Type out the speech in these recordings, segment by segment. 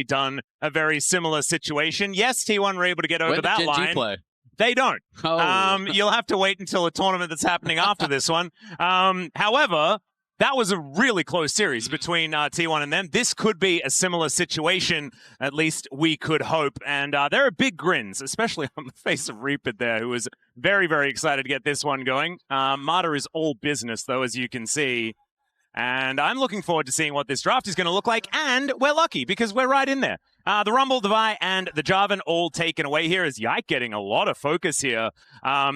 done a very similar situation. Yes, T1 were able to get over that line. Play? They don't. Oh. You'll have to wait until a tournament that's happening after this one. However, that was a really close series between T1 and them. This could be a similar situation, at least we could hope. And there are big grins, especially on the face of Reaper there, who was very, very excited to get this one going. Marta is all business, though, as you can see. And I'm looking forward to seeing what this draft is going to look like. And we're lucky because we're right in there. The Rumble, the Vi, and the Jarvan all taken away here as Yike getting a lot of focus here.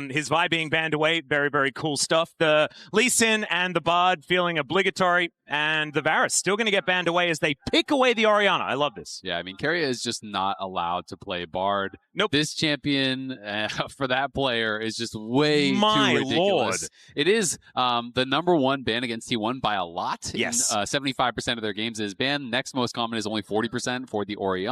His Vi being banned away, very, very cool stuff. The Lee Sin and the Bard feeling obligatory, and the Varus still going to get banned away as they pick away the Orianna. I love this. Yeah, I mean, Keria is just not allowed to play Bard. Nope. This champion for that player is just way too ridiculous. Lord. It is the #1 ban against T1 by a lot. Yes. 75% of their games is banned. Next most common is only 40% for the Orianna.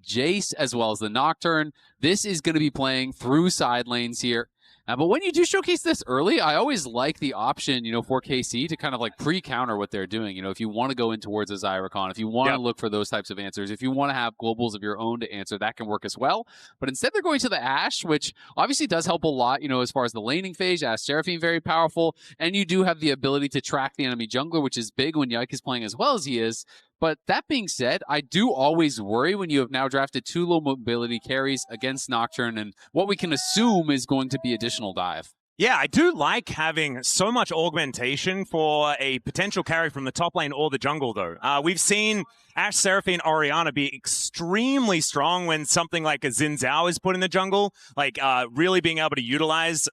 Jayce, as well as the Nocturne. This is going to be playing through side lanes here. But when you do showcase this early, I always like the option, for KC to kind of like pre-counter what they're doing. If you want to go in towards a Zyrecon, if you want to look for those types of answers, if you want to have globals of your own to answer, that can work as well. But instead, they're going to the Ashe, which obviously does help a lot, as far as the laning phase. Ashe Seraphine, very powerful. And you do have the ability to track the enemy jungler, which is big when Yike is playing as well as he is. But that being said, I do always worry when you have now drafted 2 low mobility carries against Nocturne and what we can assume is going to be additional dive. Yeah, I do like having so much augmentation for a potential carry from the top lane or the jungle, though. We've seen Ashe, Seraphine, Orianna be extremely strong when something like a Xin Zhao is put in the jungle, like really being able to utilize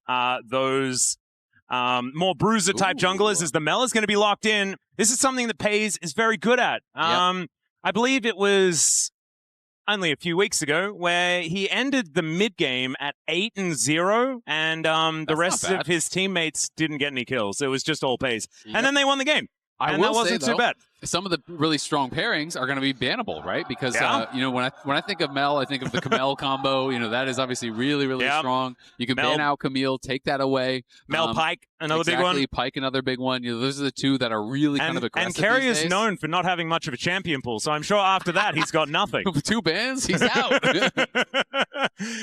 those more bruiser-type junglers as the Mel is going to be locked in. This is something that Peyz is very good at. I believe it was only a few weeks ago where he ended the mid-game at 8-0, and the rest of his teammates didn't get any kills. It was just all Peyz. And then they won the game. And that wasn't too bad. Some of the really strong pairings are going to be bannable, right? Because when I think of Mel, I think of the Camille combo. That is obviously really, really strong. You can ban out Camille, take that away. Mel Pyke, another big one. Pyke, another big one. Those are the two that are really kind of aggressive. And Keria is known for not having much of a champion pool, so I'm sure after that he's got nothing. 2 bans, he's out.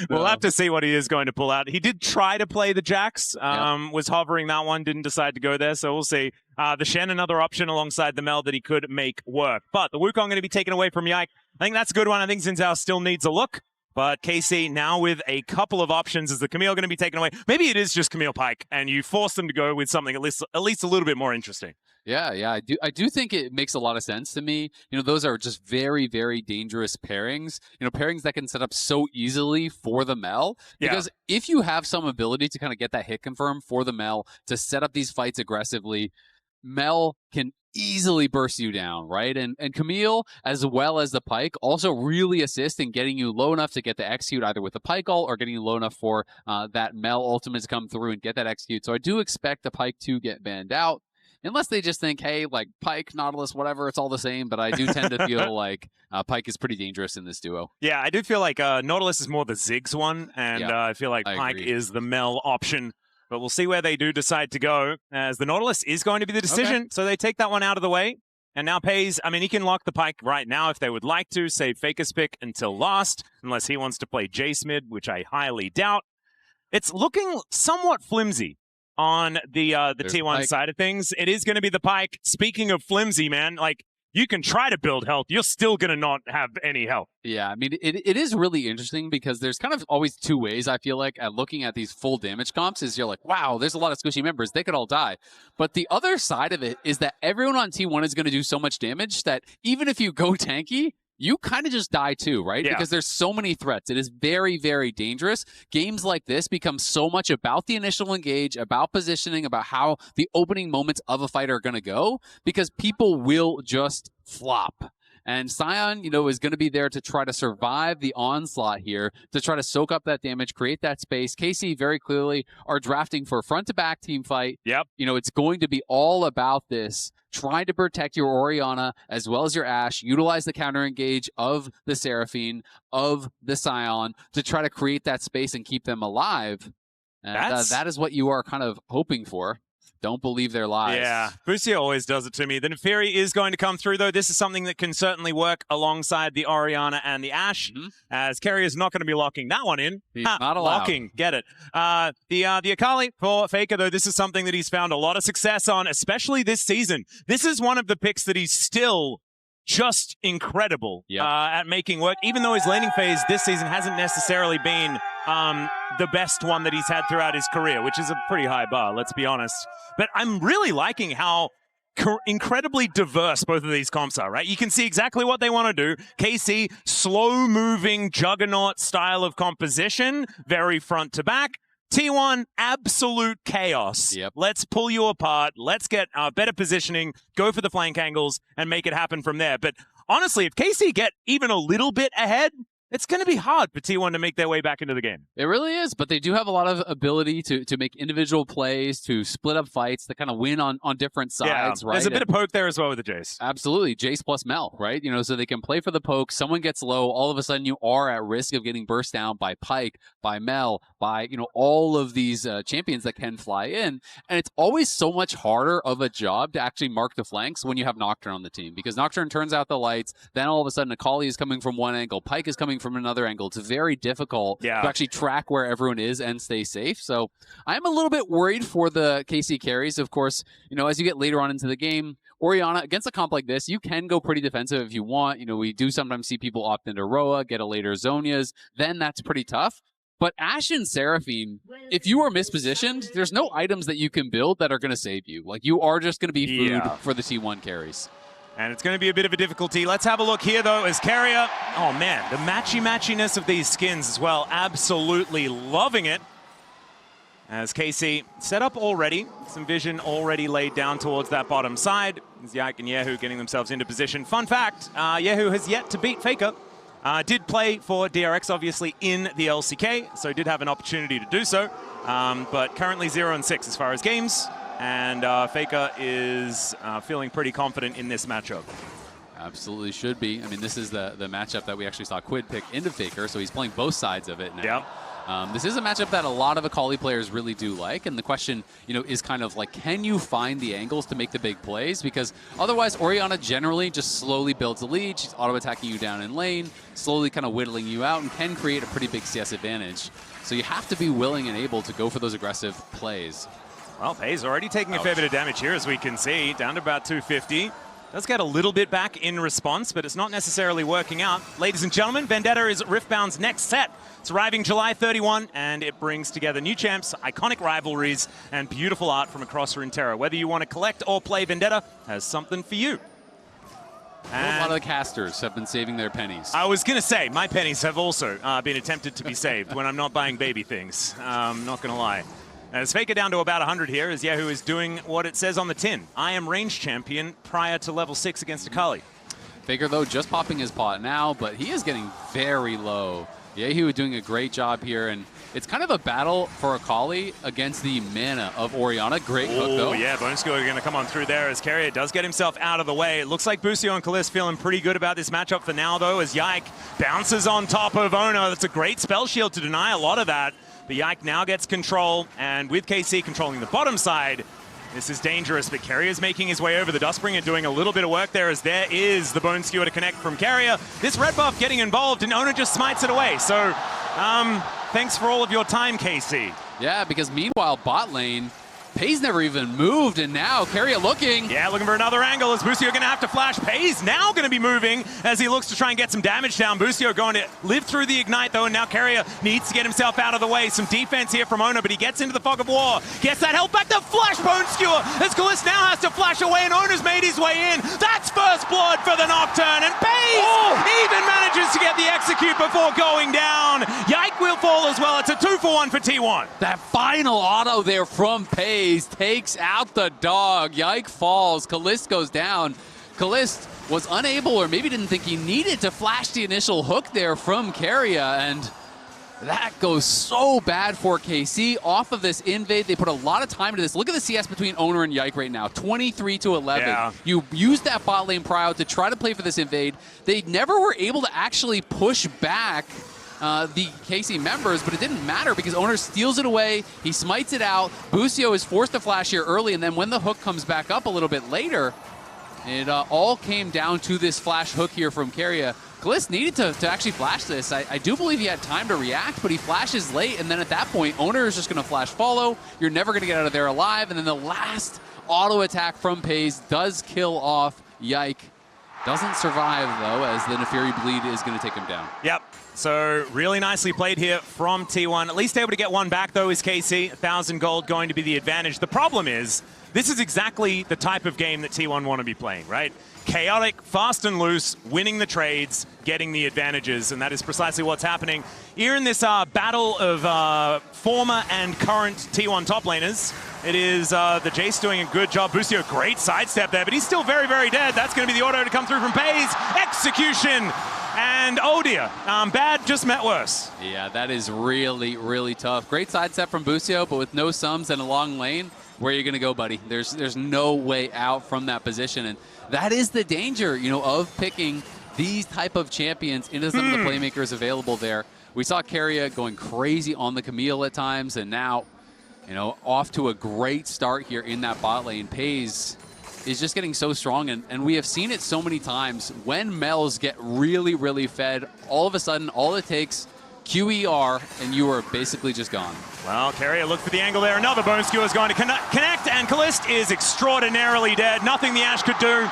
We'll have to see what he is going to pull out. He did try to play the Jax, was hovering that one, didn't decide to go there, so we'll see. The Shen, another option alongside the Mel that he could make work. But the Wukong going to be taken away from Yike. I think that's a good one. I think Xin Zhao still needs a look. But KC now with a couple of options. Is the Camille going to be taken away? Maybe it is just Camille Pyke, and you force them to go with something at least a little bit more interesting. Yeah, I do think it makes a lot of sense to me. Those are just very, very dangerous pairings. Pairings that can set up so easily for the Mel. Because if you have some ability to kind of get that hit confirm for the Mel, to set up these fights aggressively, Mel can easily burst you down, right? And Camille, as well as the Pyke, also really assist in getting you low enough to get the execute either with the Pyke ult or getting you low enough for that Mel ultimate to come through and get that execute. So I do expect the Pyke to get banned out. Unless they just think, hey, like Pyke, Nautilus, whatever, it's all the same. But I do tend to feel like Pyke is pretty dangerous in this duo. Yeah, I do feel like Nautilus is more the Ziggs one, and I feel like Pyke is the Mel option. But we'll see where they do decide to go, as the Nautilus is going to be the decision. So they take that one out of the way. And now Peyz, I mean, he can lock the Pyke right now if they would like to, save Faker's pick until last, unless he wants to play Jayce mid, which I highly doubt. It's looking somewhat flimsy on the T1 Pyke side of things. It is going to be the Pyke. Speaking of flimsy, man, like, you can try to build health. You're still going to not have any health. Yeah, I mean, it is really interesting because there's kind of always 2 ways, I feel like, at looking at these full damage comps is you're like, wow, there's a lot of squishy members. They could all die. But the other side of it is that everyone on T1 is going to do so much damage that even if you go tanky, you kind of just die too, right? Yeah. Because there's so many threats. It is very, very dangerous. Games like this become so much about the initial engage, about positioning, about how the opening moments of a fight are going to go, because people will just flop. And Sion, is going to be there to try to survive the onslaught here, to try to soak up that damage, create that space. KC very clearly are drafting for a front-to-back team fight. Yep. It's going to be all about this, trying to protect your Orianna as well as your Ashe, utilize the counter engage of the Seraphine, of the Sion, to try to create that space and keep them alive. And that is what you are kind of hoping for. Don't believe their lies. Yeah, Busio always does it to me. The Naafiri is going to come through, though. This is something that can certainly work alongside the Orianna and the Ashe, as Keria is not going to be locking that one in. He's not allowed. Locking, get it. The Akali for Faker, though, this is something that he's found a lot of success on, especially this season. This is one of the picks that he's still just incredible at making work, even though his laning phase this season hasn't necessarily been the best one that he's had throughout his career, which is a pretty high bar, let's be honest. But I'm really liking how incredibly diverse both of these comps are, right? You can see exactly what they want to do. KC, slow-moving juggernaut style of composition, very front to back. T1, absolute chaos. Yep. Let's pull you apart. Let's get better positioning, go for the flank angles, and make it happen from there. But honestly, if KC get even a little bit ahead, it's going to be hard for T1 to make their way back into the game. It really is, but they do have a lot of ability to make individual plays, to split up fights, to kind of win on different sides, right? There's a bit of poke there as well with the Jayce. Absolutely. Jayce plus Mel, right? You know, so they can play for the poke. Someone gets low. All of a sudden, you are at risk of getting burst down by Pyke, by Mel, by, you know, all of these champions that can fly in. And it's always so much harder of a job to actually mark the flanks when you have Nocturne on the team, because Nocturne turns out the lights. Then all of a sudden, Akali is coming from one angle. Pyke is coming from another angle. It's very difficult to actually track where everyone is and stay safe. So I'm a little bit worried for the KC carries. Of course, you know, as you get later on into the game, Orianna, against a comp like this, you can go pretty defensive if you want. You know, we do sometimes see people opt into Roa, get a later Zhonya's. Then that's pretty tough. But Ashe and Seraphine, if you are mispositioned, there's no items that you can build that are going to save you. Like, you are just going to be food for the T1 carries. And it's going to be a bit of a difficulty. Let's have a look here, though, as Keria. Oh, man, the matchy-matchiness of these skins as well. Absolutely loving it. As KC set up already. Some vision already laid down towards that bottom side. As Yike and kyeahoo getting themselves into position. Fun fact, kyeahoo has yet to beat Faker. Did play for DRX, obviously, in the LCK, so did have an opportunity to do so. But currently 0-6 as far as games. And Faker is feeling pretty confident in this matchup. Absolutely should be. I mean, this is the matchup that we actually saw Quid pick into Faker, so he's playing both sides of it now. This is a matchup that a lot of Akali players really do like, and the question, you know, is kind of like, can you find the angles to make the big plays? Because otherwise, Orianna generally just slowly builds a lead. She's auto-attacking you down in lane, slowly kind of whittling you out, and can create a pretty big CS advantage. So you have to be willing and able to go for those aggressive plays. Well, Peyz already taking a fair bit of damage here, as we can see, down to about 250. Does get a little bit back in response, but it's not necessarily working out. Ladies and gentlemen, Vendetta is Riftbound's next set. It's arriving July 31, and it brings together new champs, iconic rivalries, and beautiful art from across Runeterra. Whether you want to collect or play Vendetta, has something for you. And a lot of the casters have been saving their pennies. I was going to say, my pennies have also been attempted to be saved when I'm not buying baby things. Not going to lie. As Faker down to about 100 here, as kyeahoo is doing what it says on the tin. I am range champion prior to level 6 against Akali. Faker, though, just popping his pot now, but he is getting very low. kyeahoo is doing a great job here, and it's kind of a battle for Akali against the mana of Orianna. Great hook, though. Oh, yeah, Busio are going to come on through there as Keria does get himself out of the way. It looks like Busio and Kaliste feeling pretty good about this matchup for now, though, as Yike bounces on top of Oner. That's a great spell shield to deny a lot of that. But Yike now gets control, and with KC controlling the bottom side, this is dangerous, but Keria is making his way over the Dustbringer, doing a little bit of work there, as there is the Bone Skewer to connect from Keria. This red buff getting involved, and Oner just smites it away. So, thanks for all of your time, KC. Yeah, because meanwhile, bot lane, Peyz never even moved, and now Keria looking. Yeah, looking for another angle as Busio going to have to flash. Peyz now going to be moving as he looks to try and get some damage down. Busio going to live through the ignite, though, and now Keria needs to get himself out of the way. Some defense here from Oner, but he gets into the fog of war. Gets that help back. The flash Bone Skewer as Kaliste now has to flash away, and Oner's made his way in. That's first blood for the Nocturne, and Peyz even manages to get the execute before going down. Yike will fall as well. It's a 2-for-1 for T1. That final auto there from Peyz takes out the dog. Yike falls. Kaliste goes down. Kaliste was unable, or maybe didn't think he needed to flash the initial hook there from Keria, and that goes so bad for KC. Off of this invade, they put a lot of time into this. Look at the CS between Oner and Yike right now, 23-11. Yeah. You used that bot lane prio to try to play for this invade. They never were able to actually push back the KC members, but it didn't matter because Oner steals it away. He smites it out. Busio is forced to flash here early, and then when the hook comes back up a little bit later, it all came down to this flash hook here from Keria. Kaliste needed to actually flash this. I do believe he had time to react, but he flashes late, and then at that point, Oner is just going to flash follow. You're never going to get out of there alive, and then the last auto attack from Peyz does kill off Yike. Doesn't survive, though, as the Naafiri bleed is going to take him down. Yep. So really nicely played here from T1. At least able to get one back, though, is KC. 1,000 gold going to be the advantage. The problem is, this is exactly the type of game that T1 want to be playing, right? Chaotic, fast and loose, winning the trades, getting the advantages, and that is precisely what's happening here in this battle of former and current T1 top laners. It is the Jayce doing a good job. Busio, great sidestep there, but he's still very, very dead. That's going to be the auto to come through from Peyz. Execution! And oh dear, bad just met worse. Yeah, that is really, really tough. Great sidestep from Busio, but with no sums and a long lane, where are you going to go, buddy? There's no way out from that position, and that is the danger, you know, of picking these type of champions into some of the playmakers available there. We saw Keria going crazy on the Camille at times, and now, you know, off to a great start here in that bot lane. Peyz is just getting so strong, and we have seen it so many times. When Mels get really, really fed, all of a sudden, all it takes, QER, and you are basically just gone. Well, Keria looked for the angle there. Another bone skewer is going to connect, and Kaliste is extraordinarily dead. Nothing the Ashe could do.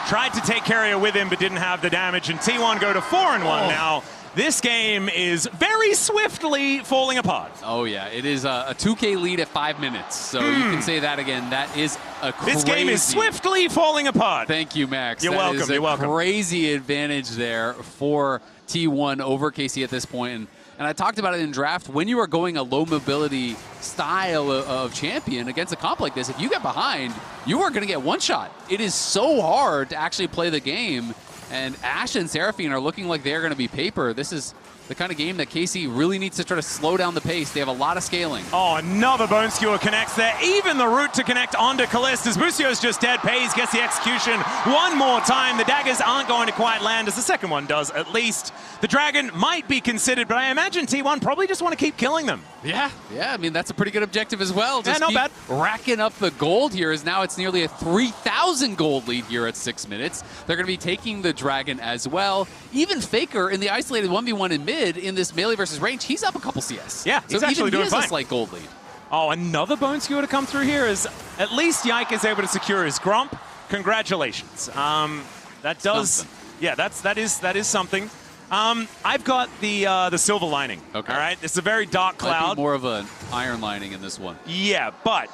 Tried to take Keria with him, but didn't have the damage, and T1 go to 4-1 now. This game is very swiftly falling apart. Oh, yeah. It is a 2K lead at 5 minutes. So you can say that again. That is a crazy... This game is swiftly falling apart. Thank you, Max. You're welcome. You're welcome. Crazy advantage there for T1 over KC at this point. And I talked about it in draft. When you are going a low mobility style of champion against a comp like this, if you get behind, you are going to get one shot. It is so hard to actually play the game. And Ashe and Seraphine are looking like they're going to be paper. This is the kind of game that KC really needs to try to slow down the pace. They have a lot of scaling. Oh, another bone skewer connects there. Even the route to connect onto Kaliste as Busio's just dead. Peyz gets the execution one more time. The daggers aren't going to quite land, as the second one does at least. The dragon might be considered, but I imagine T1 probably just want to keep killing them. Yeah. I mean, that's a pretty good objective as well. Just not bad. Racking up the gold here, as now it's nearly a 3,000 gold lead here at 6 minutes. They're going to be taking the dragon as well. Even Faker in the isolated 1v1 in mid in this melee versus range, he's up a couple CS. Yeah, he's actually doing fine. A slight gold lead. Oh, another bone skewer to come through here as at least Yike is able to secure his grump. Congratulations. That does, something. Yeah, that is something. I've got the silver lining. Okay. All right, this is a very dark cloud. Might be more of an iron lining in this one. Yeah, but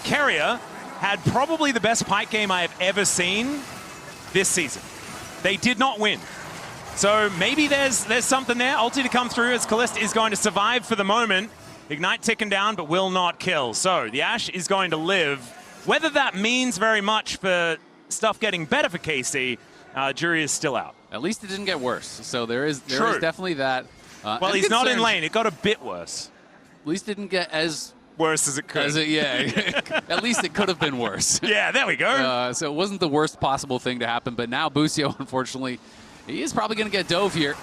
Keria had probably the best Pyke game I have ever seen this season. They did not win. So maybe there's something there. Ulti to come through as Kaliste is going to survive for the moment. Ignite ticking down, but will not kill. So the Ashe is going to live. Whether that means very much for stuff getting better for KC, jury is still out. At least it didn't get worse. So there is definitely that. Well, he's not in lane. It got a bit worse. At least it didn't get as worse as it could. Yeah. At least it could have been worse. Yeah, there we go. So it wasn't the worst possible thing to happen. But now Busio, unfortunately, he is probably going to get dove here.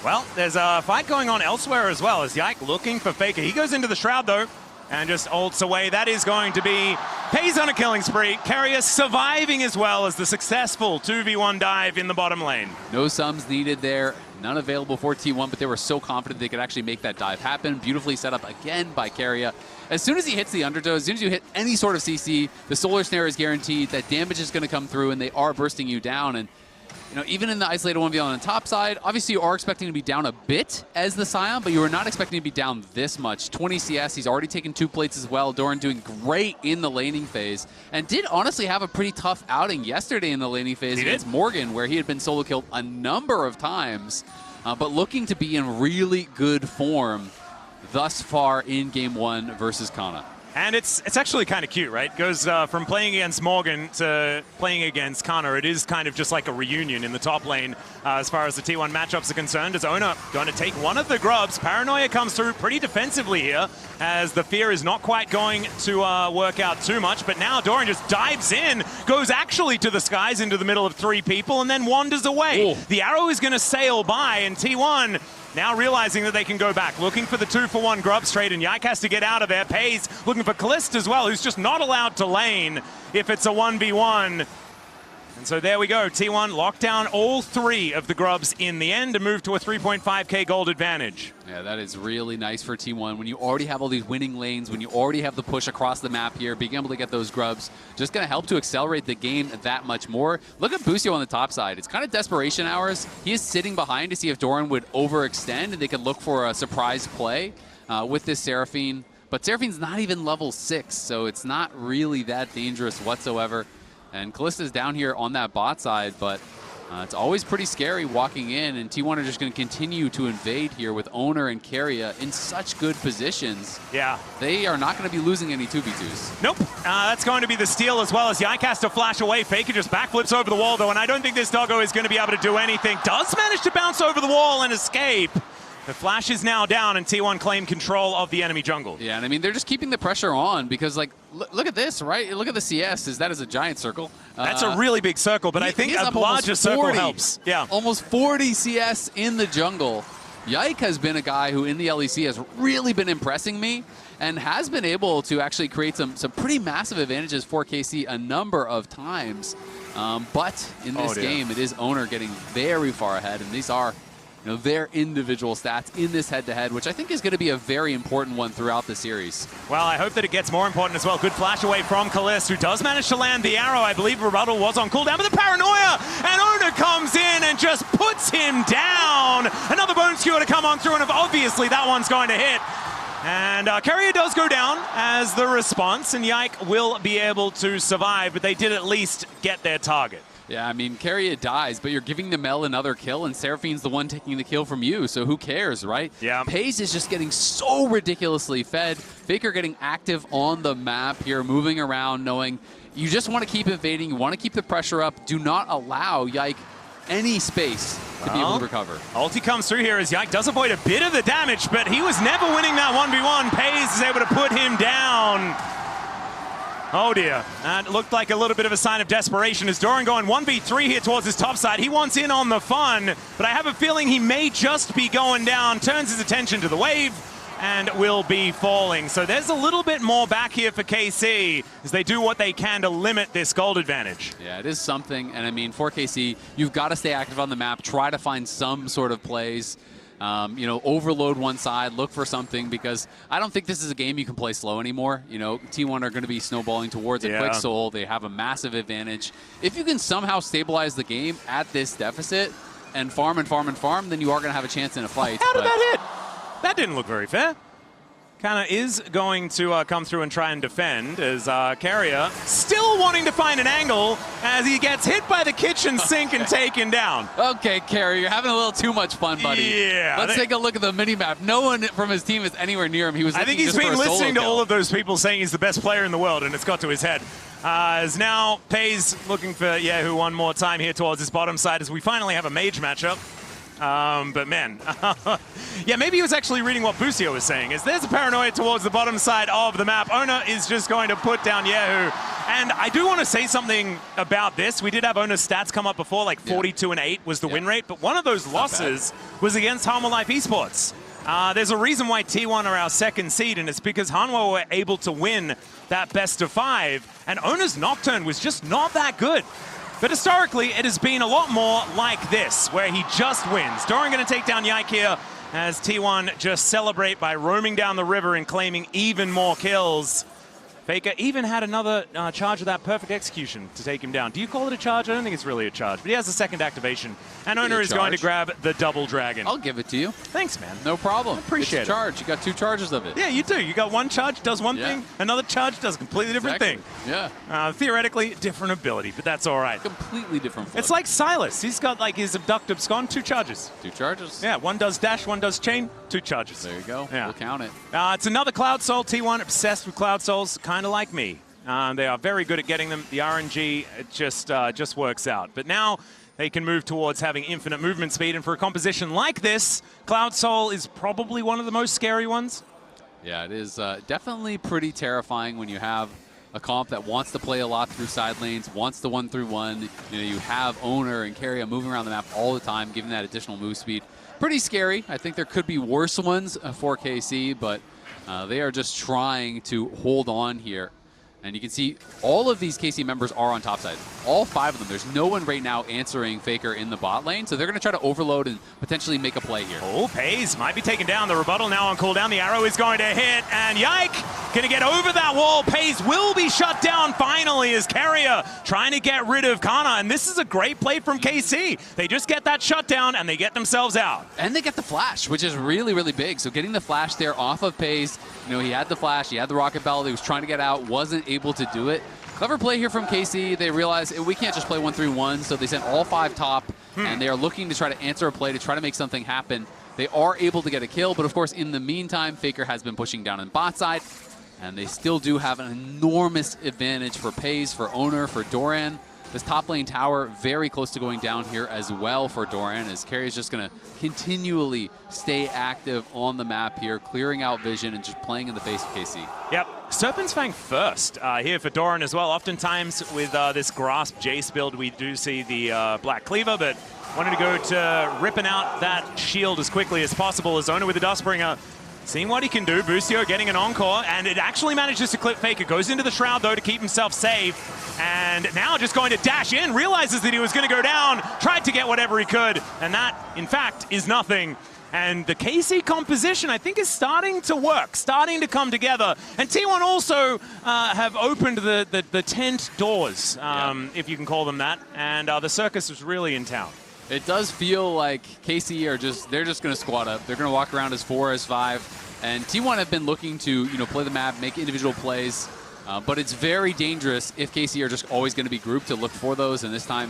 Well, there's a fight going on elsewhere as well as Yike looking for Faker. He goes into the Shroud, though, and just ults away. That is going to be Peyz on a killing spree. Keria surviving as well as the successful 2v1 dive in the bottom lane. No sums needed there. None available for T1, but they were so confident they could actually make that dive happen. Beautifully set up again by Keria. As soon as he hits the undertow, as soon as you hit any sort of CC, the Solar Snare is guaranteed. That damage is going to come through, and they are bursting you down. And you know, even in the isolated 1v1 on the top side, obviously you are expecting to be down a bit as the Sion, but you are not expecting to be down this much. 20 CS, he's already taken 2 plates as well. Doran doing great in the laning phase, and did honestly have a pretty tough outing yesterday in the laning phase against Morgan, where he had been solo killed a number of times, but looking to be in really good form thus far in Game 1 versus Canna. And it's actually kind of cute, right? Goes from playing against Morgan to playing against Canna. It is kind of just like a reunion in the top lane as far as the T1 matchups are concerned. As Oner going to take one of the grubs. Paranoia comes through pretty defensively here as the fear is not quite going to work out too much. But now Doran just dives in, goes actually to the skies into the middle of 3 people, and then wanders away. Ooh. The arrow is going to sail by, and T1 now realizing that they can go back, looking for the 2-for-1 grub straight, and Yike has to get out of there. Peyz looking for Kaliste as well, who's just not allowed to lane if it's a 1v1. And so there we go. T1 locked down all 3 of the grubs in the end to move to a 3.5k gold advantage. Yeah, that is really nice for T1. When you already have all these winning lanes, when you already have the push across the map here, being able to get those grubs, just going to help to accelerate the game that much more. Look at Busio on the top side. It's kind of desperation hours. He is sitting behind to see if Doran would overextend and they could look for a surprise play with this Seraphine. But Seraphine's not even level 6, so it's not really that dangerous whatsoever. And Kaliste is down here on that bot side, but it's always pretty scary walking in, and T1 are just going to continue to invade here with Oner and Keria in such good positions. Yeah. They are not going to be losing any 2v2s. Nope. That's going to be the steal as well as Yike has to flash away. Faker just backflips over the wall, though, and I don't think this doggo is going to be able to do anything. Does manage to bounce over the wall and escape. The flash is now down, and T1 claim control of the enemy jungle. Yeah, and I mean, they're just keeping the pressure on because, like, look at this, right? Look at the CS. That is a giant circle. That's a really big circle, but I think a larger circle helps. Yeah. Almost 40 CS in the jungle. Yike has been a guy who in the LEC has really been impressing me and has been able to actually create some pretty massive advantages for KC a number of times. But in this game, it is Oner getting very far ahead, and these are their individual stats in this head-to-head, which I think is going to be a very important one throughout the series. Well, I hope that it gets more important as well. Good flash away from Kaliste, who does manage to land the arrow. I believe Rebuttal was on cooldown, but the paranoia, and Oner comes in and just puts him down. Another bone skewer to come on through, and obviously that one's going to hit. And Keria does go down as the response, and Yike will be able to survive, but they did at least get their target. Yeah, I mean, Keria dies, but you're giving the Mel another kill, and Seraphine's the one taking the kill from you, so who cares, right? Yeah. Peyz is just getting so ridiculously fed. Faker getting active on the map here, moving around, knowing you just want to keep invading, you want to keep the pressure up. Do not allow Yike any space to be able to recover. Ulti comes through here as Yike does avoid a bit of the damage, but he was never winning that 1v1. Peyz is able to put him down. Oh dear, that looked like a little bit of a sign of desperation as Doran going 1v3 here towards his top side. He wants in on the fun, but I have a feeling he may just be going down, turns his attention to the wave, and will be falling. So there's a little bit more back here for KC as they do what they can to limit this gold advantage. Yeah, it is something, and I mean, for KC, you've got to stay active on the map, try to find some sort of plays. Overload one side, look for something, because I don't think this is a game you can play slow anymore. T1 are going to be snowballing towards a quick soul. They have a massive advantage. If you can somehow stabilize the game at this deficit and farm and farm and farm, then you are going to have a chance in a fight. How did that hit? That didn't look very fair. Canna is going to come through and try and defend as Keria still wanting to find an angle as he gets hit by the kitchen sink and taken down. Okay, Keria, you're having a little too much fun, buddy. Yeah. Let's take a look at the mini-map. No one from his team is anywhere near him. I think he's been listening to all of those people saying he's the best player in the world, and it's got to his head. As now Peyz looking for kyeahoo one more time here towards his bottom side as we finally have a mage matchup. But man, yeah, maybe he was actually reading what Busio was saying. Is there's a paranoia towards the bottom side of the map. Oner is just going to put down kyeahoo. And I do want to say something about this. We did have Oner's stats come up before, like 42-8 was the win rate, but one of those losses was against Hanwha Life eSports. There's a reason why T1 are our second seed, and it's because Hanwha were able to win that best of 5, and Oner's Nocturne was just not that good. But historically, it has been a lot more like this, where he just wins. Doran going to take down Yike here as T1 just celebrate by roaming down the river and claiming even more kills. Faker even had another charge of that perfect execution to take him down. Do you call it a charge? I don't think it's really a charge, but he has a second activation. And Oner is going to grab the double dragon. I'll give it to you. Thanks, man. No problem. Appreciate it's a charge. You got 2 charges of it. Yeah, you do. You got one charge, does one thing. Another charge does a completely different thing. Yeah. Theoretically, different ability, but that's all right. Completely different flip. It's like Silas. He's got like his abduct abscond, 2 charges. 2 charges. Yeah, one does dash, one does chain, 2 charges. There you go. Yeah. We'll count it. It's another Cloud Soul. T1 obsessed with Cloud Souls, kind of like me. They are very good at getting them. The RNG just works out. But now they can move towards having infinite movement speed. And for a composition like this, Cloud Soul is probably one of the most scary ones. Yeah, it is definitely pretty terrifying when you have a comp that wants to play a lot through side lanes, wants the 1-3-1. You know, you have Oner and Keria moving around the map all the time, giving that additional move speed. Pretty scary. I think there could be worse ones for KC, but they are just trying to hold on here. And you can see all of these KC members are on top side. All 5 of them. There's no one right now answering Faker in the bot lane, so they're going to try to overload and potentially make a play here. Oh, Peyz might be taken down. The rebuttal now on cooldown. The arrow is going to hit, and Yike going to get over that wall. Peyz will be shut down finally as Keria trying to get rid of Canna, and this is a great play from KC. They just get that shutdown, and they get themselves out. And they get the flash, which is really, really big. So getting the flash there off of Peyz, you know, he had the flash, he had the rocket belt, he was trying to get out, wasn't able to do it. Clever play here from KC. They realized we can't just play 1-3-1, so they sent all 5 top, and they are looking to try to answer a play to try to make something happen. They are able to get a kill, but of course, in the meantime, Faker has been pushing down in bot side, and they still do have an enormous advantage for Peyz, for Oner, for Doran. This top lane tower very close to going down here as well for Doran, as Keria is just going to continually stay active on the map here, clearing out vision and just playing in the face of KC. Yep. Serpent's Fang first here for Doran as well. Oftentimes with this Grasp Jayce build, we do see the Black Cleaver, but wanted to go to ripping out that shield as quickly as possible as Oner with the Dustbringer. Seeing what he can do. Busio getting an encore, and it actually manages to clip Faker. Goes into the Shroud, though, to keep himself safe. And now just going to dash in, realizes that he was going to go down, tried to get whatever he could, and that, in fact, is nothing. And the KC composition, I think, is starting to work, starting to come together. And T1 also have opened the tent doors, if you can call them that, and the circus was really in town. It does feel like KC are they're just going to squat up. They're going to walk around as 4, as 5. And T1 have been looking to, you know, play the map, make individual plays. But it's very dangerous if KC are just always going to be grouped to look for those. And this time,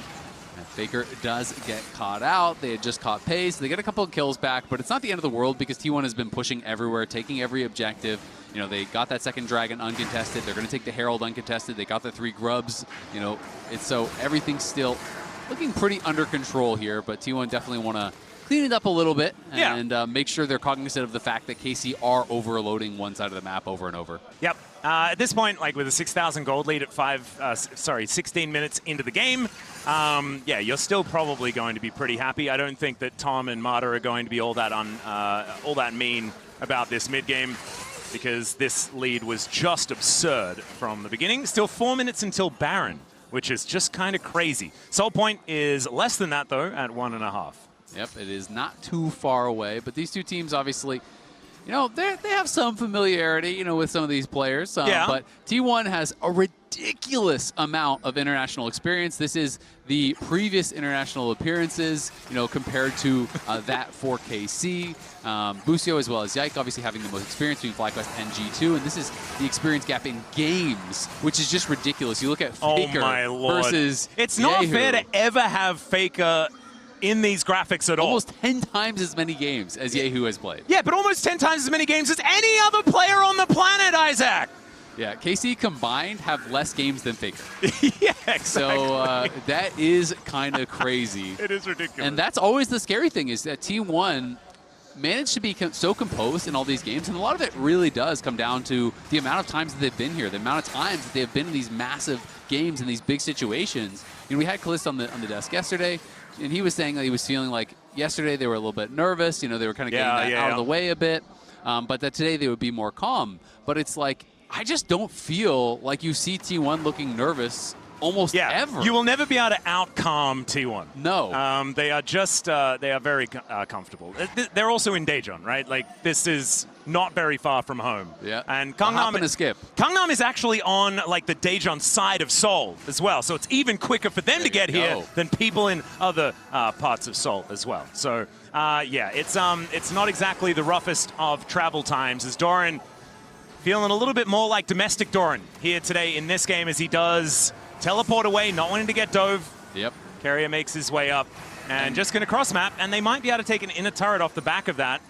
Faker does get caught out. They had just caught Peyz. They get a couple of kills back, but it's not the end of the world because T1 has been pushing everywhere, taking every objective. You know, they got that second dragon uncontested. They're going to take the Herald uncontested. They got the 3 grubs. You know, so everything's still looking pretty under control here, but T1 definitely want to clean it up a little bit and make sure they're cognizant of the fact that KC are overloading one side of the map over and over. Yep. At this point, like with a 6,000 gold lead at 16 minutes into the game, yeah, you're still probably going to be pretty happy. I don't think that Tom and Marta are going to be all that mean about this mid game, because this lead was just absurd from the beginning. Still 4 minutes until Baron, which is just kind of crazy. Soul Point is less than that, though, at 1.5. Yep, it is not too far away. But these two teams, obviously, you know, they have some familiarity, you know, with some of these players. But T1 has a ridiculous amount of international experience. This is the previous international appearances, you know, compared to that for KC. Busio as well as Yike obviously having the most experience between FlyQuest and G2. And this is the experience gap in games, which is just ridiculous. You look at Faker versus It's not fair to ever have Faker in these graphics at all. Almost 10 times as many games as kyeahoo has played. Yeah, but almost 10 times as many games as any other player on the planet, Isaac. Yeah, KC combined have less games than Faker. Yeah, exactly. So that is kind of crazy. It is ridiculous. And that's always the scary thing, is that T1 managed to be so composed in all these games, and a lot of it really does come down to the amount of times that they've been here, the amount of times that they've been in these massive games in these big situations. You know, we had Kaliste on the desk yesterday, and he was saying that he was feeling like yesterday they were a little bit nervous. You know, they were kind of getting that out of the way a bit, but that today they would be more calm. But it's like, I just don't feel like you see T1 looking nervous almost ever. You will never be able to out-calm T1. No. They are just, they are very comfortable. They're also in Daejeon, right? Like, this is not very far from home. Yeah. And Gangnam and skip. Gangnam is actually on, like, the Daejeon side of Seoul as well. So it's even quicker for them to get here than people in other parts of Seoul as well. So, yeah, it's not exactly the roughest of travel times, as Doran feeling a little bit more like domestic Doran here today in this game, as he does teleport away, not wanting to get dove. Yep. Keria makes his way up and just going to cross map, and they might be able to take an inner turret off the back of that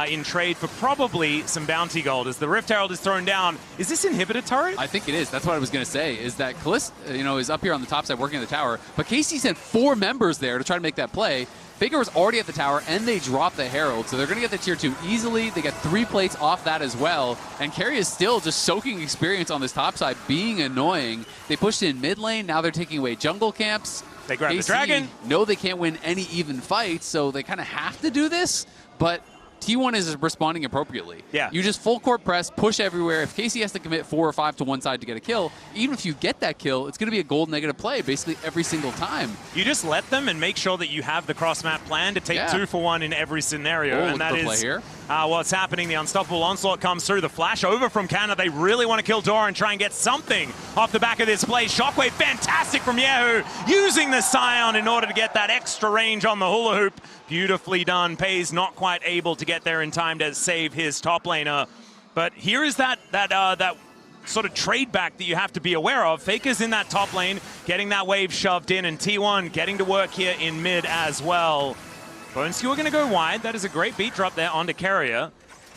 in trade for probably some bounty gold as the Rift Herald is thrown down. Is this inhibitor turret? I think it is. That's what I was going to say, is that Kaliste, you know, is up here on the top side working the tower, but KC sent 4 members there to try to make that play. Faker was already at the tower, and they dropped the Herald, so they're going to get the tier 2 easily. They get 3 plates off that as well, and Keria is still just soaking experience on this top side, being annoying. They pushed in mid lane, now they're taking away jungle camps. They grab the dragon. No, they can't win any even fights, so they kind of have to do this, but T1 is responding appropriately. Yeah. You just full court press, push everywhere. If KC has to commit 4 or 5 to one side to get a kill, even if you get that kill, it's going to be a gold negative play basically every single time. You just let them and make sure that you have the cross-map plan to take 2 for 1 in every scenario. And that is what's happening. The unstoppable onslaught comes through. The flash over from Canna. They really want to kill Doran and try and get something off the back of this play. Shockwave, fantastic from kyeahoo, using the Sion in order to get that extra range on the hula hoop. Beautifully done. Peyz not quite able to get there in time to save his top laner. But here is that sort of trade back that you have to be aware of. Faker's in that top lane, getting that wave shoved in, and T1 getting to work here in mid as well. Busio are going to go wide. That is a great beat drop there onto Keria,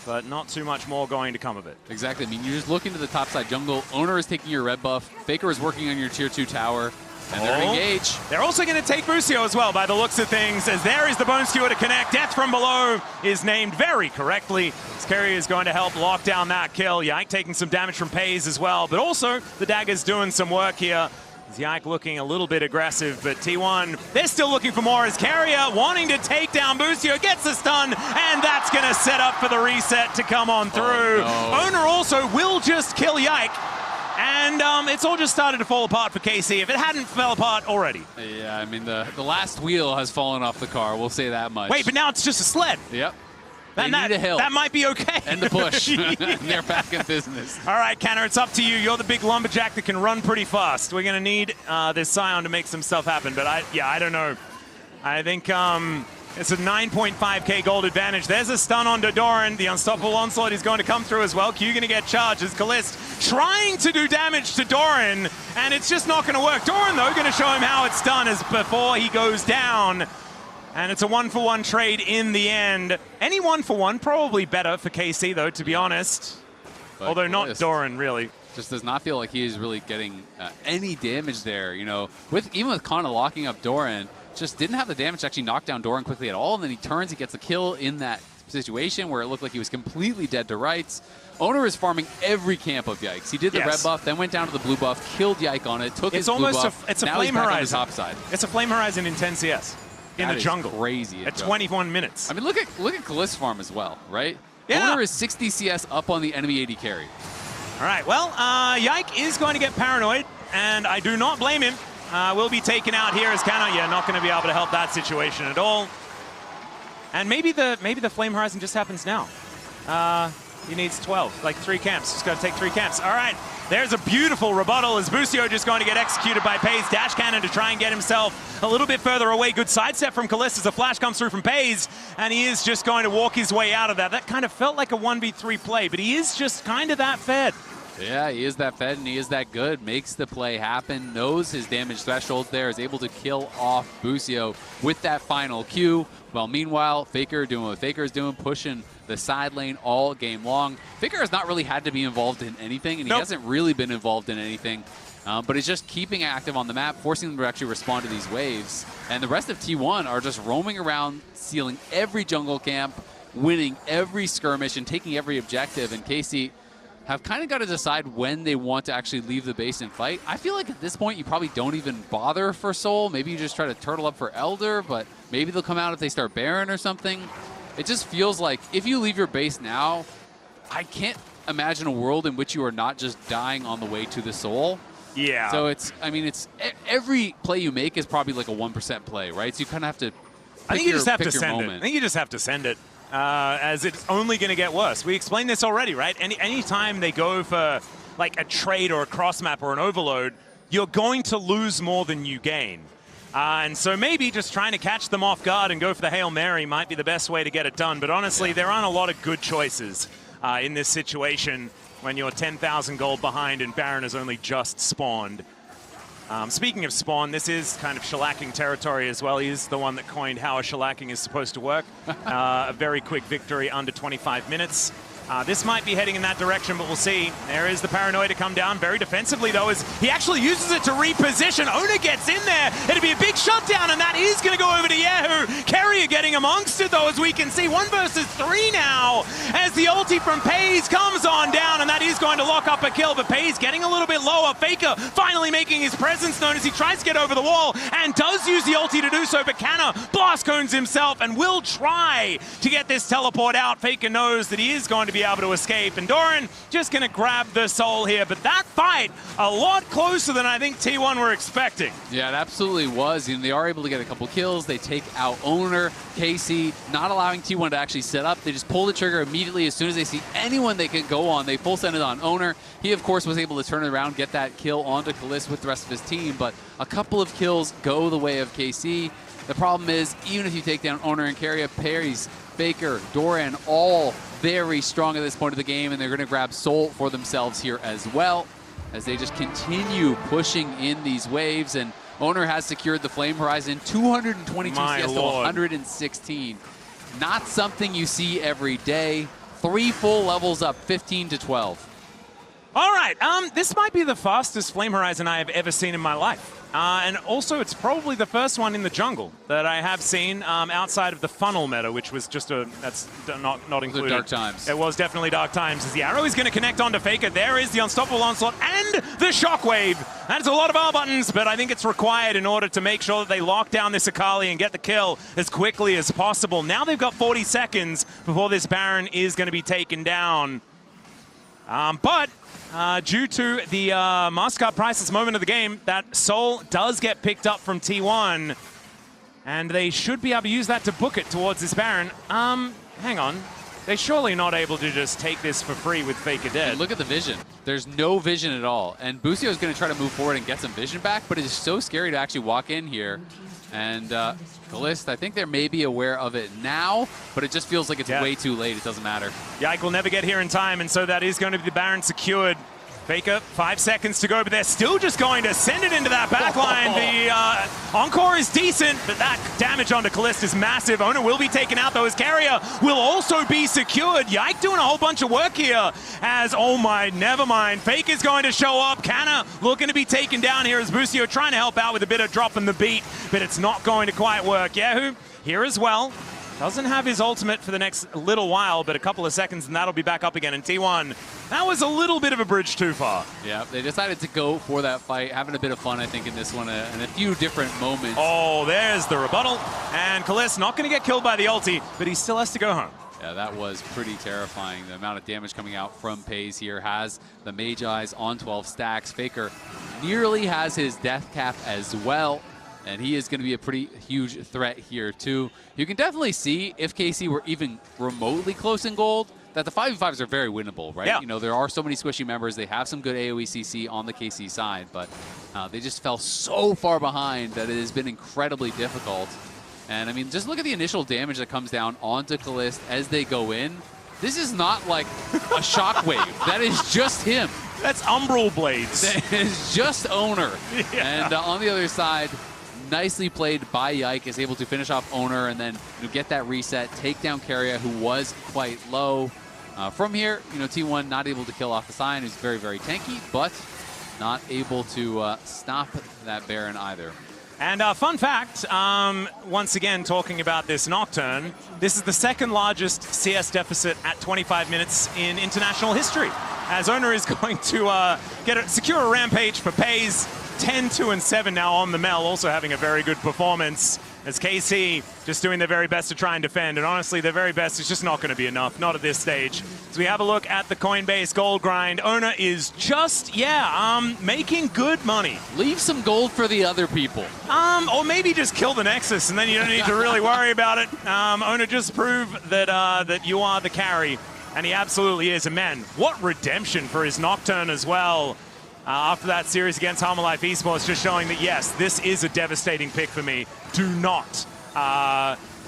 but not too much more going to come of it. Exactly. I mean, you just look into the top side jungle. Oner is taking your red buff. Faker is working on your tier 2 tower. And they're engaged. They're also going to take Busio as well, by the looks of things, as there is the bone skewer to connect. Death from below is named very correctly. Keria is going to help lock down that kill. Yike taking some damage from Peyz as well, but also the dagger's doing some work here. Yike looking a little bit aggressive, but T1, they're still looking for more as Keria wanting to take down Busio, gets the stun, and that's going to set up for the reset to come on through. Oner also will just kill Yike. And it's all just started to fall apart for KC, if it hadn't fell apart already. Yeah, I mean, the last wheel has fallen off the car, we'll say that much. Wait, but now it's just a sled. Yep. They need a hill. That might be okay. And the push. They're back in business. All right, Canna, it's up to you. You're the big lumberjack that can run pretty fast. We're going to need this Sion to make some stuff happen, but I don't know. I think it's a 9.5k gold advantage. There's a stun on Doran. The unstoppable onslaught is going to come through as well. Q going to get charged as Kaliste trying to do damage to Doran, and it's just not going to work. Doran, though, going to show him how it's done as before he goes down. And it's a 1-for-1 trade in the end. Any 1-for-1, probably better for KC, though, to be honest. But although not Doran, really. Just does not feel like he is really getting any damage there. You know, even with Canna locking up Doran, just didn't have the damage to actually knock down Doran quickly at all. And then he turns, he gets a kill in that situation where it looked like he was completely dead to rights. Oner is farming every camp of Yikes. He did the red buff, then went down to the blue buff, killed Yike on it, took his blue buff. It's a now Flame he's back Horizon. on the top side. It's a Flame Horizon in 10 CS. In the jungle. Crazy. At 21 minutes. I mean, look at Kaliste farm as well, right? Yeah. Oner is 60 CS up on the enemy AD carry. All right, well, Yike is going to get paranoid, and I do not blame him. Will be taken out here as Canna. Yeah, not going to be able to help that situation at all. And maybe the Flame Horizon just happens now. He needs 12, like 3 camps. Just got to take 3 camps. All right, there's a beautiful rebuttal as Busio just going to get executed by Peyz. Dash cannon to try and get himself a little bit further away. Good sidestep from Kaliste as a flash comes through from Peyz, and he is just going to walk his way out of that. That kind of felt like a 1v3 play, but he is just kind of that fed. Yeah, he is that fed and he is that good. Makes the play happen, knows his damage thresholds there, is able to kill off Busio with that final Q. Well, meanwhile, Faker doing what Faker is doing, pushing the side lane all game long. Faker has not really had to be involved in anything, and he hasn't really been involved in anything. But he's just keeping active on the map, forcing them to actually respond to these waves. And the rest of T1 are just roaming around, sealing every jungle camp, winning every skirmish, and taking every objective. And KC have kind of got to decide when they want to actually leave the base and fight. I feel like at this point you probably don't even bother for Soul. Maybe you just try to turtle up for Elder, but maybe they'll come out if they start Baron or something. It just feels like if you leave your base now, I can't imagine a world in which you are not just dying on the way to the Soul. Yeah. So it's every play you make is probably like a 1% play, right? So you kind of have to I think you just have to send it. I think you just have to send it. As it's only going to get worse. We explained this already, right? Any time they go for like a trade or a cross map or an overload, you're going to lose more than you gain. And so maybe just trying to catch them off guard and go for the Hail Mary might be the best way to get it done. But honestly, there aren't a lot of good choices in this situation when you're 10,000 gold behind and Baron has only just spawned. Speaking of spawn, this is kind of shellacking territory as well. He's the one that coined how a shellacking is supposed to work. A very quick victory under 25 minutes. This might be heading in that direction, but we'll see. There is the paranoia to come down very defensively, though, as he actually uses it to reposition. Oner gets in there. It'll be a big shutdown, and that is going to go over to kyeahoo. Keria getting amongst it, though, as we can see. 1 versus 3 now, as the ulti from Peyz comes on down, and that is going to lock up a kill, but Peyz getting a little bit lower. Faker finally making his presence known as he tries to get over the wall, and does use the ulti to do so, but Canna blast cones himself, and will try to get this teleport out. Faker knows that he is going to be able to escape, and Doran just going to grab the soul here. But that fight, a lot closer than I think T1 were expecting. Yeah, it absolutely was. You know, they are able to get a couple kills. They take out Oner, KC, not allowing T1 to actually set up. They just pull the trigger immediately as soon as they see anyone they can go on. They full send it on Oner. He, of course, was able to turn it around, get that kill onto Kaliste with the rest of his team, but a couple of kills go the way of KC. The problem is, even if you take down Oner and Keria, Peyz, Faker, Doran, all very strong at this point of the game, and they're going to grab soul for themselves here as well, as they just continue pushing in these waves. And Oner has secured the Flame Horizon, 222 CS to 116. Not something you see every day. 3 full levels up, 15 to 12. All right, this might be the fastest Flame Horizon I have ever seen in my life. And also, it's probably the first one in the jungle that I have seen outside of the funnel meta, which was just that's not included. Dark times. It was definitely dark times. As the arrow is going to connect onto Faker, there is the unstoppable onslaught and the shockwave. That's a lot of R buttons, but I think it's required in order to make sure that they lock down this Akali and get the kill as quickly as possible. Now they've got 40 seconds before this Baron is going to be taken down. Due to the Mastercard priceless moment of the game, that soul does get picked up from T1, and they should be able to use that to book it towards this Baron. Hang on. They're surely not able to just take this for free with Faker dead. And look at the vision. There's no vision at all. And Busio is going to try to move forward and get some vision back, but it is so scary to actually walk in here. And Kaliste, I think they may be aware of it now, but it just feels like it's way too late. It doesn't matter. Yike will never get here in time, and so that is going to be the Baron secured. Faker, 5 seconds to go, but they're still just going to send it into that backline. The Encore is decent, but that damage onto Kaliste is massive. Oner will be taken out, though, as Keria will also be secured. Yike doing a whole bunch of work here as, oh my, never mind. Fake is going to show up. Canna looking to be taken down here as Busio trying to help out with a bit of drop in the beat, but it's not going to quite work. kyeahoo here as well. Doesn't have his ultimate for the next little while, but a couple of seconds and that'll be back up again. And T1, that was a little bit of a bridge too far. Yeah, they decided to go for that fight, having a bit of fun, I think, in this one, and a few different moments. Oh, there's the rebuttal. And Kaliste not going to get killed by the ulti, but he still has to go home. Yeah, that was pretty terrifying. The amount of damage coming out from Peyz here has the Magi's on 12 stacks. Faker nearly has his death cap as well. And he is going to be a pretty huge threat here, too. You can definitely see, if KC were even remotely close in gold, that the 5v5s are very winnable, right? Yeah. You know, there are so many squishy members. They have some good AoE CC on the KC side, but they just fell so far behind that it has been incredibly difficult. And, I mean, just look at the initial damage that comes down onto Kaliste as they go in. This is not like a shockwave. That is just him. That's Umbral Blades. That is just Oner. Yeah. And on the other side, nicely played by Yike, is able to finish off Oner and then get that reset, take down Keria, who was quite low. From here, T1 not able to kill off the Sion, who's very, very tanky, but not able to stop that Baron either. And fun fact, once again, talking about this Nocturne, this is the second largest CS deficit at 25 minutes in international history, as Oner is going to secure a rampage for Peyz. 10, 2, and 7 now on the Mel, also having a very good performance, as KC just doing their very best to try and defend. And honestly, their very best is just not going to be enough, not at this stage. So we have a look at the Coinbase gold grind. Oner is just, making good money. Leave some gold for the other people. Or maybe just kill the Nexus, and then you don't need to really worry about it. Oner, just prove that you are the carry, and he absolutely is. And man, what redemption for his Nocturne as well. After that series against Harmalife eSports, just showing that, yes, this is a devastating pick for me. Do not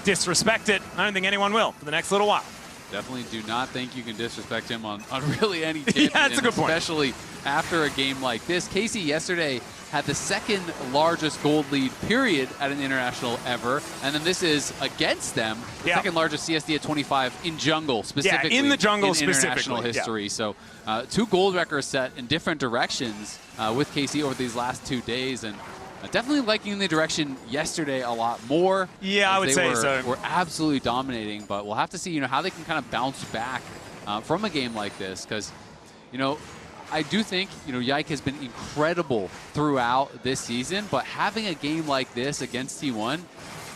disrespect it. I don't think anyone will for the next little while. Definitely do not think you can disrespect him on really any champion. Yeah, that's a good point. Especially after a game like this. Casey yesterday had the second largest gold lead period at an international ever, and then this is against them, the second largest CSD at 25 in jungle specifically. Yeah, in the jungle in specifically. International history. So 2 gold records set in different directions with KC over these last 2 days, and definitely liking the direction yesterday a lot more. Yeah, I would say so. We're absolutely dominating, but we'll have to see, how they can kind of bounce back from a game like this, because, I do think, Yike has been incredible throughout this season, but having a game like this against T1,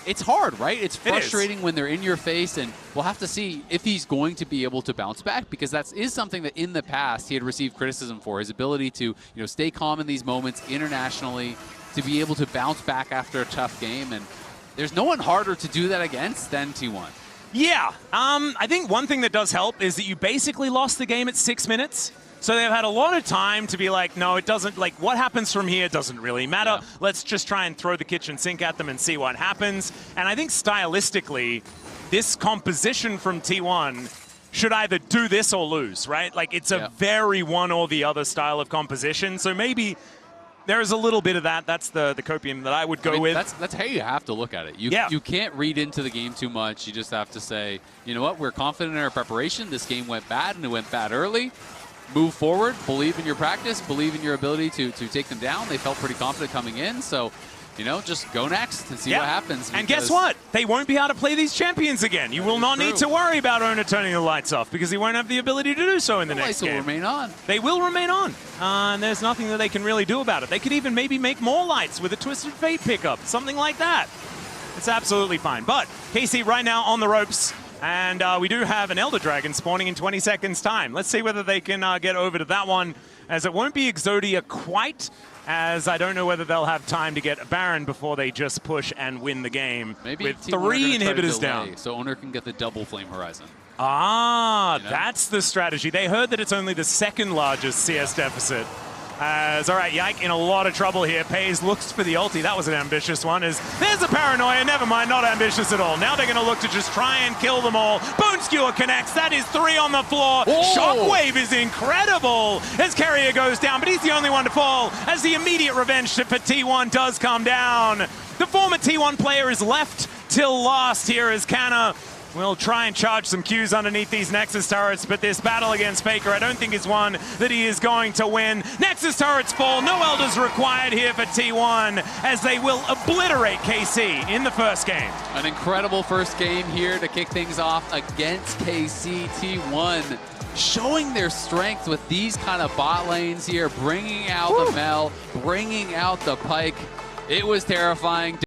it's hard, right? It's frustrating when they're in your face, and we'll have to see if he's going to be able to bounce back, because that is something that in the past he had received criticism for, his ability to, stay calm in these moments internationally, to be able to bounce back after a tough game, and there's no one harder to do that against than T1. Yeah, I think one thing that does help is that you basically lost the game at 6 minutes. So they've had a lot of time to be like, no, it doesn't, like, what happens from here doesn't really matter. Yeah. Let's just try and throw the kitchen sink at them and see what happens. And I think stylistically, this composition from T1 should either do this or lose, right? Like, it's a very one or the other style of composition. So maybe there's a little bit of that. That's the copium that I would go with. That's how you have to look at it. You can't read into the game too much. You just have to say, you know what, we're confident in our preparation. This game went bad, and it went bad early. Move forward, believe in your practice, believe in your ability to take them down. They felt pretty confident coming in, so, just go next and see what happens. And guess what? They won't be able to play these champions again. You will not need to worry about Oner turning the lights off, because he won't have the ability to do so in the next game. The lights will remain on. They will remain on, and there's nothing that they can really do about it. They could even maybe make more lights with a Twisted Fate pickup, something like that. It's absolutely fine. But KC right now on the ropes. And we do have an Elder Dragon spawning in 20 seconds' time. Let's see whether they can get over to that one, as it won't be Exodia quite, as I don't know whether they'll have time to get a Baron before they just push and win the game. Maybe with 3 inhibitors down. So Oner can get the double Flame Horizon. Ah, that's the strategy. They heard that it's only the second largest CS deficit. All right, Yike in a lot of trouble here. Peyz looks for the ulti. That was an ambitious one. There's a paranoia. Never mind, not ambitious at all. Now they're going to look to just try and kill them all. Bone Skewer connects. That is 3 on the floor. Oh. Shockwave is incredible as Keria goes down, but he's the only one to fall as the immediate revenge for T1 does come down. The former T1 player is left till last here as Canna will try and charge some Qs underneath these Nexus turrets, but this battle against Pyke I don't think is one that he is going to win. Nexus turrets fall, no Elders required here for T1 as they will obliterate KC in the first game. An incredible first game here to kick things off against KC. T1 showing their strength with these kind of bot lanes here, bringing out the Mel, bringing out the Pyke. It was terrifying.